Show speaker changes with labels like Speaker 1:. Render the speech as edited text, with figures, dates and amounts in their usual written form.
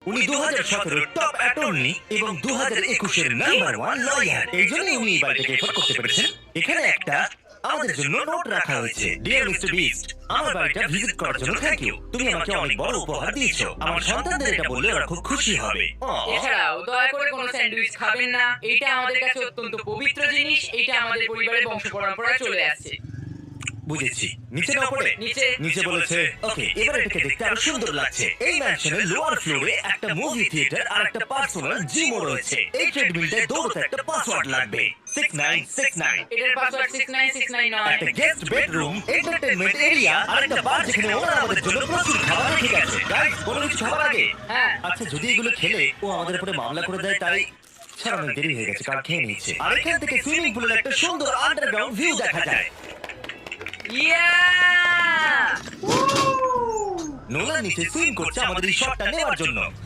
Speaker 1: উনি 2017 top attorney এবং 2021 number 1 lawyer. এই জন্যই উনি এই বাড়িটাকে এফোর্ড করতে পেরেছেন। এখানে একটা আমাদের জন্য নোট রাখা হয়েছে। ডিয়ার মিস্টার বিস্ট, আমার বাড়িটা ভিজিট করার জন্য থ্যাংক ইউ। তুমি আমাকে অনেক বড় উপহার দিয়েছো। আমার সন্তানদের এটা বললে ওরা খুব খুশি হবে।
Speaker 2: এছাড়াও দয়া করে কোনো স্যান্ডউইচ খাবেন না, এটা আমাদের কাছে অত্যন্ত পবিত্র জিনিস, এটা আমাদের পরিবারের বংশ পরম্পরায় চলে আসছে।
Speaker 1: বুঝেছি। নিচে না পড়ে?
Speaker 2: নিচে।
Speaker 1: নিচে বলেছে। ওকে, এবার এটাকে দেখতে আরো সুন্দর লাগছে। এই ম্যানশনের লোয়ার ফ্লোরে একটা মুভি থিয়েটার আর একটা পার্সোনাল জিমও রয়েছে। এই ট্রেডমিলটায় দৌড়তে একটা পাসওয়ার্ড লাগবে, 6969।
Speaker 2: এটার পাসওয়ার্ড 6969 নয়।
Speaker 1: একটা গেস্ট বেডরুম, এন্টারটেইনমেন্ট এরিয়া আর একটা বার যেখানে ওরা আমাদের জন্য প্রচুর খাবার রেখে গেছে। গাইস, কোনো কিছু খাবার আগে?
Speaker 2: হ্যাঁ।
Speaker 1: আচ্ছা, যদি এগুলো খেলে ও আমাদের উপরে মামলা করে দেয়, তাই ছাড়া অনেক দেরি হয়ে গেছে, কারণ খেয়ে নিচ্ছে। আর এখান থেকে সুইমিং পুলের একটা সুন্দর আন্ডারগ্রাউন্ড ভিউ দেখা যায়।
Speaker 2: ইয়া!
Speaker 1: নোলান নিচে সুইম করছে আমাদের এই শটটা নেওয়ার জন্য।